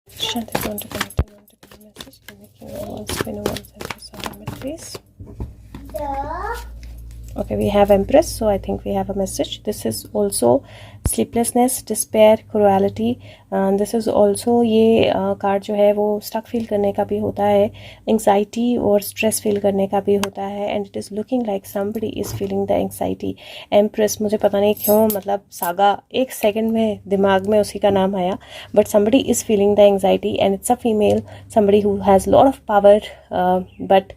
Shant is going to connect and want to give a message. Can you give one spin once and just submit, please? Okay, we have Empress, so I think we have a message. This is also sleeplessness, despair, cruelty. This is also ये card जो है वो stuck feel करने का भी होता है, anxiety और स्ट्रेस फील करने का भी होता है. And it is looking like somebody is feeling the anxiety. Empress, मुझे पता नहीं क्यों, मतलब सागा एक सेकंड में दिमाग में उसी का नाम आया, but somebody is feeling the anxiety and it's a female, somebody who has lot of power, but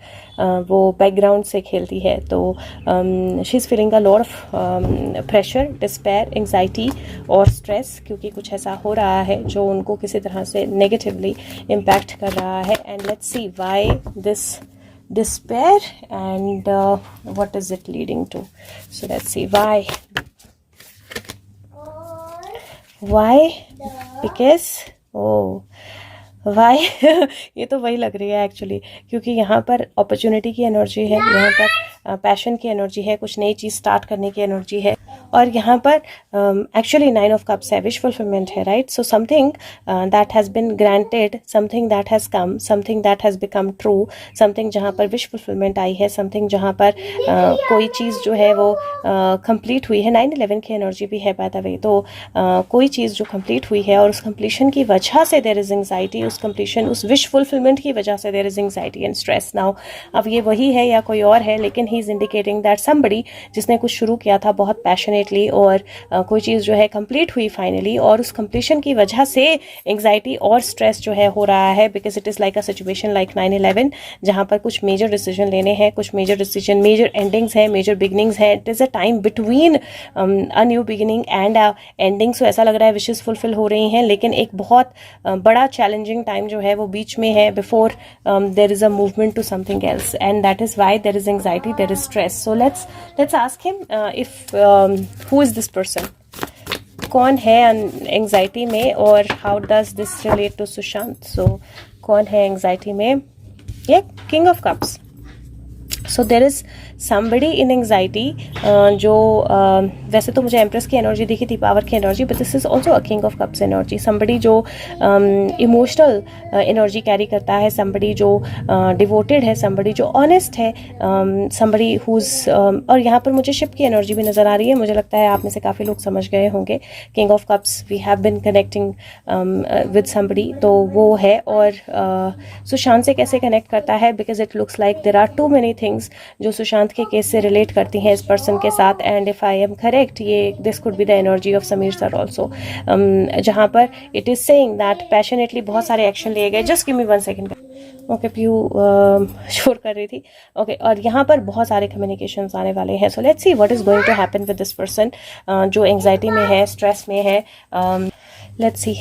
वो बैकग्राउंड से खेलती है. तो she is feeling a lot of pressure, despair, anxiety और स्ट्रेस, क्योंकि कुछ ऐसा हो रहा है जो उनको किसी तरह से नेगेटिवली इम्पैक्ट कर रहा है. And let's see why this despair and what is it leading to. So let's see why because why ये तो वही लग रही है एक्चुअली, क्योंकि यहाँ पर अपॉर्चुनिटी की एनर्जी है, यहाँ पर पैशन की एनर्जी है, कुछ नई चीज़ स्टार्ट करने की एनर्जी है, और यहाँ पर एक्चुअली 9 ऑफ कप्स है, विश फुलफिलमेंट है, right. So something that has been granted, something that has come, something that has become true, something जहाँ पर विश फुलफिलमेंट आई है, समथिंग जहाँ पर कोई चीज़ जो है वो कंप्लीट हुई है. 9/11 की एनर्जी भी है बाय द वे. तो कोई चीज़ जो कंप्लीट हुई है और उस कंप्लीशन की वजह से देयर इज़ एंग्जाइटी, उस कंप्लीशन, उस विश फुलफिलमेंट की वजह से there is anxiety and stress. Now अब ये वही है या कोई और है, लेकिन he is indicating that somebody जिसने कुछ शुरू किया था बहुत पैशनेटली और कोई चीज़ जो है कंप्लीट हुई फाइनली, और उस कंप्लीशन की वजह से एंग्जाइटी और स्ट्रेस जो है हो रहा है, because it is like a situation like 9/11 जहाँ पर कुछ मेजर डिसीजन लेने हैं, कुछ मेजर डिसीजन, मेजर एंडिंग्स हैं, मेजर बिगनिंग्स हैं. It is a time between a new beginning and a ending. So ऐसा लग रहा है विशेस फुलफिल हो रही हैं, लेकिन एक बहुत बड़ा चैलेंजिंग टाइम जो है वो बीच में है, before there is a movement to something else, and that is why there is anxiety, there is stress. So let's ask him if who is this person, कौन है एंग्जाइटी में, और how does this relate to Sushant. So कौन है anxiety में, ये king of cups. So there is somebody in anxiety जो वैसे तो मुझे एम्प्रेस की एनर्जी दिखी थी, पावर की energy, but this is also a king of cups energy. Somebody जो इमोशनल एनर्जी कैरी करता है, समबडी जो डिवोटेड है, समबडी जो ऑनेस्ट है, समबडी हुज, और यहाँ पर मुझे शिप की एनर्जी भी नज़र आ रही है. मुझे लगता है आप में से काफ़ी लोग समझ गए होंगे, king of cups, we have been connecting with somebody, तो वो है. और सुशांत से कैसे कनेक्ट करता है, because it looks like there are too many things जो सुशांत के केस से रिलेट करती हैं इस पर्सन के साथ. And if I am correct, ये this could be the energy of Sameer sir also, जहाँ पर it is saying that passionately बहुत सारे एक्शन लिए गए. Just give me 1 second. Okay, पीयू शोर कर रही थी. ओके, और यहाँ पर बहुत सारे कम्युनिकेशंस आने वाले हैं. So let's see what is going to happen with this person जो एंग्जाइटी में है, स्ट्रेस में है. लेट्स सी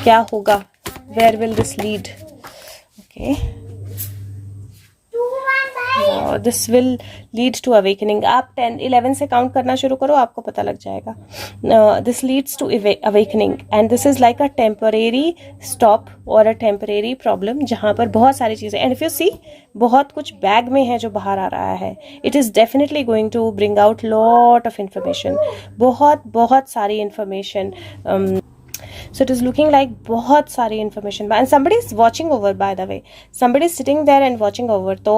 क्या होगा, where will this lead. Okay, this will lead to awakening. आप 10-11 से काउंट करना शुरू करो, आपको पता लग जाएगा. This leads to awakening and this is like a temporary stop और अ टेम्परेरी प्रॉब्लम, जहाँ पर बहुत सारी चीज़ें, एंड इफ यू सी बहुत कुछ बैग में है जो बाहर आ रहा है. It is definitely going to bring out lot of information, बहुत सारी information. So it is looking like बहुत सारी information, and somebody is watching over, by the way, somebody is sitting there and watching over. तो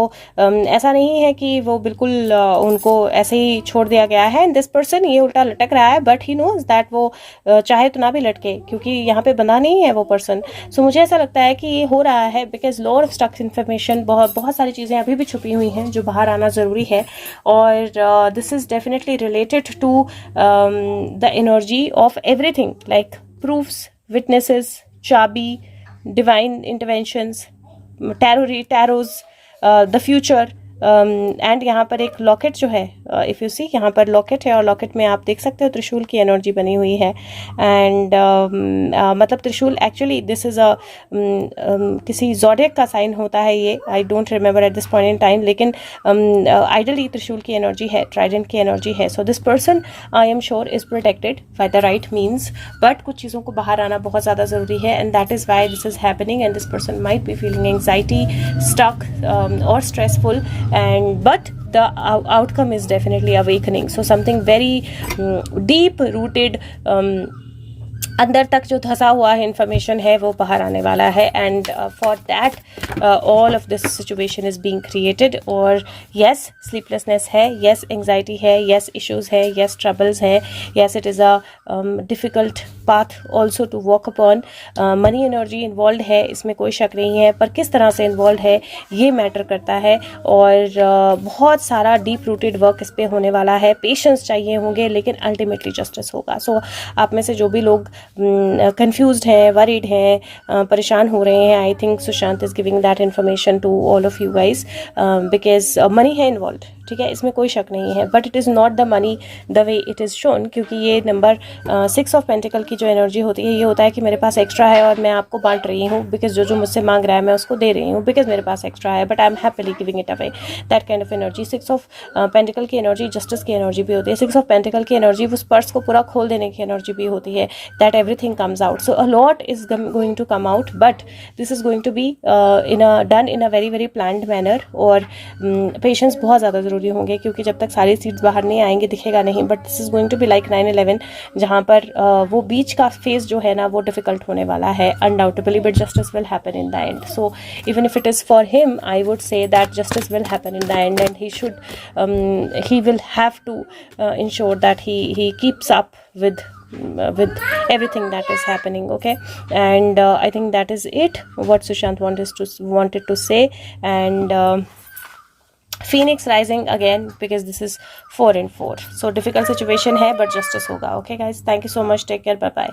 ऐसा नहीं है कि वो बिल्कुल उनको ऐसे ही छोड़ दिया गया है. and this person ये उल्टा लटक रहा है, but he knows that वो चाहे तो ना भी लटके, क्योंकि यहाँ पे बंधा नहीं है वो पर्सन. so मुझे ऐसा लगता है कि ये हो रहा है because lot of stuck information, बहुत सारी चीज़ें अभी भी छुपी हुई हैं जो बाहर आना ज़रूरी है. और this is definitely related to the energy of everything, like proofs, witnesses, chabi, divine interventions, tarots, the future, and यहाँ पर एक लॉकेट जो है, इफ़ यू सी यहाँ पर लॉकेट है, और लॉकेट में आप देख सकते हो त्रिशूल की एनर्जी बनी हुई है. एंड मतलब त्रिशूल एक्चुअली दिस इज़ अ किसी ज़ोडिएक का साइन होता है ये, I don't remember at this point in time, लेकिन आइडली त्रिशूल की एनर्जी है, ट्राइडेंट की एनर्जी है. So this person I am sure is protected by the right means, but कुछ चीज़ों को बाहर आना बहुत ज़्यादा ज़रूरी है, and that is why this is happening. And this person might be feeling anxiety, stuck और stressful, and but the outcome is definitely awakening. So something very deep rooted अंदर तक जो धंसा हुआ है इन्फॉर्मेशन है वो बाहर आने वाला है, and for that all of this situation is being created. और यस स्लीपलेसनेस है, यस एंग्जाइटी है, यस इश्यूज़ है, यस ट्रबल्स है, yes it is a difficult path also to walk upon. Money energy involve है, इसमें कोई शक नहीं है, पर किस तरह से इन्वॉल्व है ये मैटर करता है। और बहुत सारा डीप रूटेड वर्क इस पर होने वाला है, पेशेंस चाहिए होंगे, लेकिन अल्टीमेटली जस्टिस होगा। सो आप में से जो भी लोग कंफ्यूज्ड हैं, वरीड हैं, परेशान हो रहे हैं, I think Sushant is giving that information to all of you guys, because money है इन्वॉल्व, ठीक है, इसमें कोई शक नहीं है, but it is not the money the way it is shown. क्योंकि ये नंबर 6 ऑफ पेंटिकल की जो एनर्जी होती है, ये होता है कि मेरे पास एक्स्ट्रा है और मैं आपको बांट रही हूँ, बिकॉज जो जो मुझसे मांग रहा है मैं उसको दे रही हूँ, बिकॉज मेरे पास एक्स्ट्रा है, but I am happily giving it away, that kind of energy. 6 of pentacle की एनर्जी जस्टिस की एनर्जी भी होती है। 6 ऑफ पेंटिकल की एनर्जी उस पर्स को पूरा खोल देने की एनर्जी भी होती है, that everything comes out. So a lot is going to come out, but this is going to be done in a very very planned manner. और पेशेंस बहुत ज़्यादा ज़रूरी होंगे, क्योंकि जब तक सारी सीड्स बाहर नहीं आएंगे दिखेगा नहीं। But this is going to be like 9/11, जहाँ पर वो बीच का फेज जो है ना वो डिफिकल्ट होने वाला है undoubtedly, but justice will happen in the end. So even if it is for him, I would say that justice will happen in the end, and he will have to ensure that he keeps up with everything that is happening. Okay, and I think that is it what Sushant wanted to say. And Phoenix rising again, because this is 4 and 4, so difficult situation hai, but justice hoga. Okay guys, thank you so much, take care, bye bye.